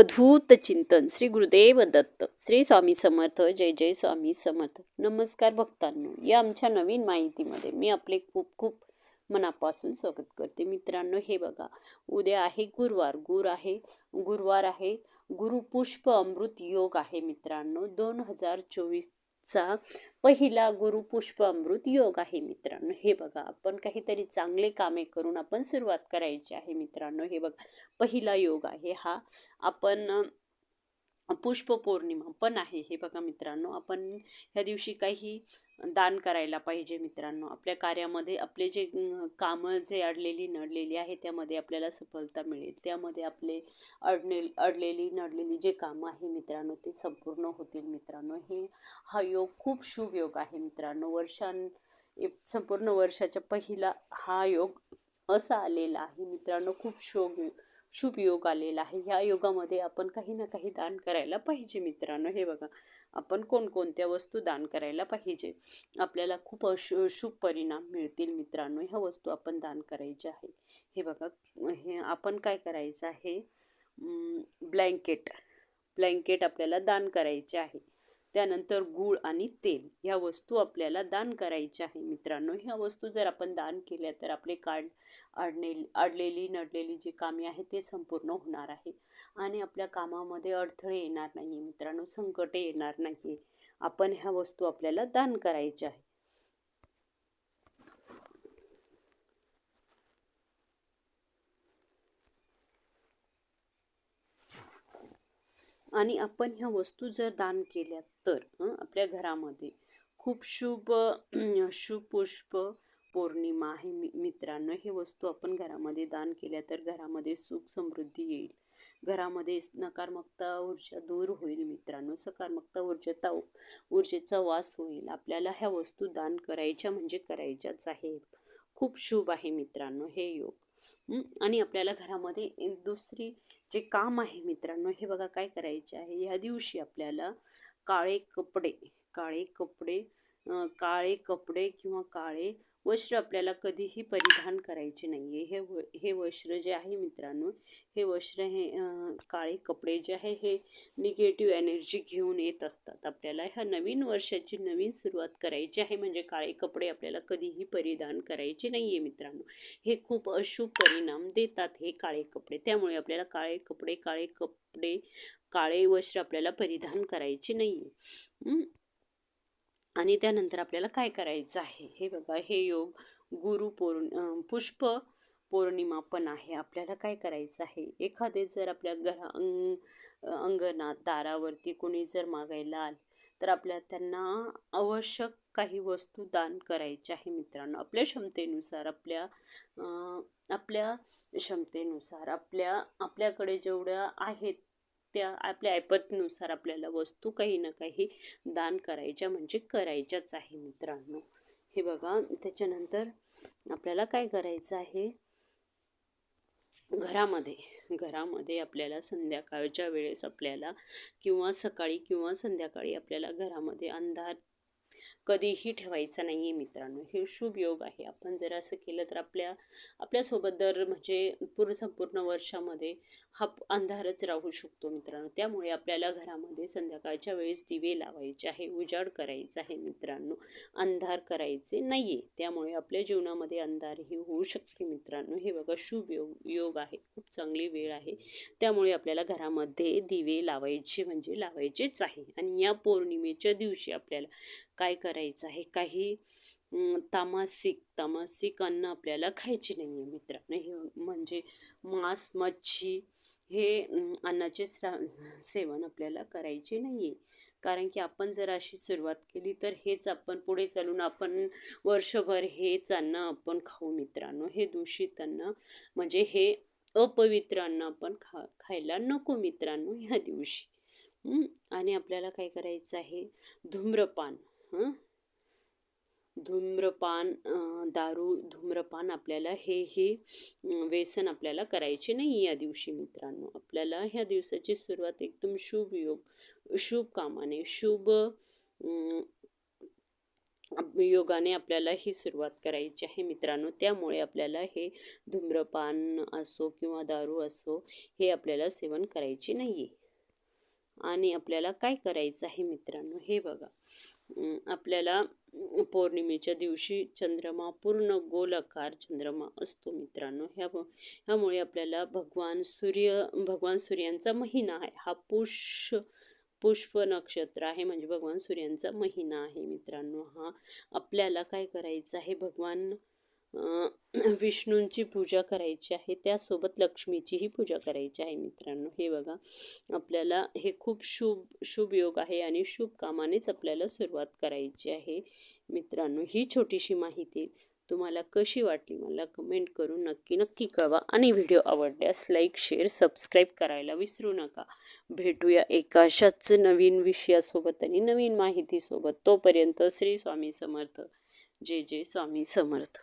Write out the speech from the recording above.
अवधूत चिंतन श्री गुरुदेव दत्त श्री स्वामी समर्थ. जय जय स्वामी समर्थ. नमस्कार भक्तांनो, या आमच्या नवीन माहितीमध्ये मी आपले खूप खूप मनापासून स्वागत करते. मित्रांनो, हे बघा, उद्या आहे गुरुवार. गुरुवार आहे गुरुपुष्प अमृत योग आहे. मित्रांनो, 2024चा पहिला गुरुपुष्प अमृत योग आहे. मित्रांनो, हे बघा, आपण काहीतरी चांगले कामे करून आपण सुरुवात करायची आहे. मित्रांनो, हे बघा, पहिला योग आहे हा. आपण पुष्प पौर्णिमा पण आहे. हे बघा मित्रांनो, आपण ह्या दिवशी काही दान करायला पाहिजे. मित्रांनो, आपल्या कार्यामध्ये आपले जे कामं जे अडलेली नडलेली आहे त्यामध्ये आपल्याला सफलता मिळेल. त्यामध्ये आपले अडलेली नडलेली जे कामं आहे मित्रांनो, ते संपूर्ण होतील. मित्रांनो, हा योग खूप शुभ योग आहे. मित्रांनो, संपूर्ण वर्षाच्या पहिला हा योग असा आलेला आहे. मित्रांनो, खूप शुभ योग आलेला आहे. ह्या योगामध्ये आपण काही ना काही दान करायला पाहिजे. मित्रांनो, हे बघा, आपण कोणकोणत्या वस्तू दान करायला पाहिजे, आपल्याला खूप शुभ परिणाम मिळतील. मित्रांनो, ह्या वस्तू आपण दान करायच्या आहे. हे बघा, हे आपण काय करायचं आहे, ब्लँकेट आपल्याला दान करायचे आहे. त्यानंतर गूळ आणि तेल ह्या वस्तू आपल्याला दान करायच्या आहे. मित्रांनो, ह्या वस्तू जर आपण दान केल्या तर आपले अडलेली नडलेली जी कामे आहेत ते संपूर्ण होणार आहे आणि आपल्या कामामध्ये अडथळे येणार नाही. मित्रांनो, संकटे येणार नाही. आपण ह्या वस्तू आपल्याला दान करायच्या आहे. आणि आपण ह्या वस्तू जर दान केल्या तर आपल्या घरामध्ये खूप शुभ पुष्प पौर्णिमा आहे. मित्रांनो, हे वस्तू आपण घरामध्ये दान केल्या तर घरामध्ये सुख समृद्धी येईल. घरामध्ये नकारात्मकता ऊर्जा दूर होईल. मित्रांनो, सकारात्मकता ऊर्जेचा वास होईल. आपल्याला ह्या वस्तू दान करायच्या म्हणजे करायच्याच आहे. खूप शुभ आहे मित्रांनो हे योग. आणि आपल्याला घरामध्ये दुसरी जे काम आहे मित्रांनो, हे बघा, काय करायचे आहे. ह्या दिवशी आपल्याला काळे कपडे किंवा काळे वस्त्र आपल्याला कधीही परिधान करायचे नाही आहे. हे वस्त्र जे आहे मित्रांनो, हे वस्त्र काळे कपडे जे आहे हे निगेटिव्ह एनर्जी घेऊन येत असतात. आपल्याला ह्या नवीन वर्षाची नवीन सुरुवात करायची आहे म्हणजे काळे कपडे आपल्याला कधीही परिधान करायचे नाही आहे. मित्रांनो, हे खूप अशुभ परिणाम देतात हे काळे कपडे. त्यामुळे आपल्याला काळे वस्त्र आपल्याला परिधान करायचे नाही आहे. आणि त्यानंतर आपल्याला काय करायचं आहे, हे बघा, हे योग पुष्प पौर्णिमा पण आहे. आपल्याला काय करायचं आहे, एखादे जर आपल्या अंगणात दारावरती कोणी जर मागायला आलं तर त्यांना आवश्यक काही वस्तू दान करायच्या आहे. मित्रांनो, आपल्या क्षमतेनुसार आपल्याकडे जेवढ्या आहेत त्या आपल्या ऐपतीनुसार आपल्याला वस्तू काही ना काही दान करायच्या म्हणजे करायच्याच आहे. मित्रांनो, हे बघा, त्याच्यानंतर आपल्याला काय करायचं आहे, घरामध्ये आपल्याला संध्याकाळच्या वेळेस आपल्याला किंवा सकाळी किंवा संध्याकाळी आपल्याला घरामध्ये अंधार कधीही ठेवायचा नाही आहे. मित्रांनो, हे शुभ योग आहे. आपण जर असं केलं तर आपल्यासोबत म्हणजे संपूर्ण वर्षामध्ये हा अंधारच राहू शकतो. मित्रांनो, त्यामुळे आपल्याला घरामध्ये संध्याकाळच्या वेळेस दिवे लावायचे आहे, उजाड करायचा आहे. मित्रांनो, अंधार करायचे नाही आहे. त्यामुळे आपल्या जीवनामध्ये अंधारही होऊ शकते. मित्रांनो, हे बघा, शुभ योग आहे, खूप चांगली वेळ आहे. त्यामुळे आपल्याला घरामध्ये दिवे लावायचे म्हणजे लावायचेच आहे. आणि या पौर्णिमेच्या दिवशी आपल्याला काय करायचं आहे, काही तामसिक अन्न आपल्याला खायचे नाही आहे. मित्रांनो, हे म्हणजे मांस मच्छी हे अन्नाचे सेवन आपल्याला करायचे नाही आहे. कारण की आपण जर अशी सुरुवात केली तर हेच आपण पुढे चालून आपण वर्षभर हेच अन्न आपण खाऊ. मित्रांनो, हे दूषित अन्न म्हणजे हे अपवित्र अन्न आपण खायला नको. मित्रांनो, ह्या दिवशी आणि आपल्याला काय करायचं आहे, धूम्रपान धूम्रपान आपल्याला हे व्यसन आपल्याला करायचे नाही या दिवशी. मित्रांनो, आपल्याला ह्या दिवसाची सुरुवात एकदम शुभ कामाने शुभ योगाने आपल्याला ही सुरुवात करायची आहे मित्रांनो. त्यामुळे आपल्याला हे धूम्रपान असो किंवा दारू असो हे आपल्याला सेवन करायची नाही आहे. आणि आपल्याला काय करायचं आहे मित्रांनो हे बघा. आपल्याला पौर्णिमेच्या दिवशी चंद्रमा पूर्ण गोलाकार चंद्रमा असतो मित्रांनो. ह्यामुळे आपल्याला भगवान सूर्यांचा महिना आहे हा. पुष्प नक्षत्र आहे म्हणजे भगवान सूर्यांचा महिना आहे मित्रांनो हा. आपल्याला काय करायचं आहे, भगवान विष्णूंची पूजा करायची आहे, त्यासोबत लक्ष्मीचीही पूजा करायची आहे मित्रांनो. हे बघा, आपल्याला हे खूप शुभ योग आहे आणि शुभ कामानेच आपल्याला सुरुवात करायची आहे मित्रांनो. ही छोटीशी माहिती तुम्हाला कशी वाटली मला कमेंट करून नक्की कळवा. आणि व्हिडिओ आवडल्यास लाईक शेअर सबस्क्राईब करायला विसरू नका. भेटूया एका अशाच नवीन विषयासोबत आणि नवीन माहितीसोबत. तोपर्यंत श्री स्वामी समर्थ. जय जय स्वामी समर्थ.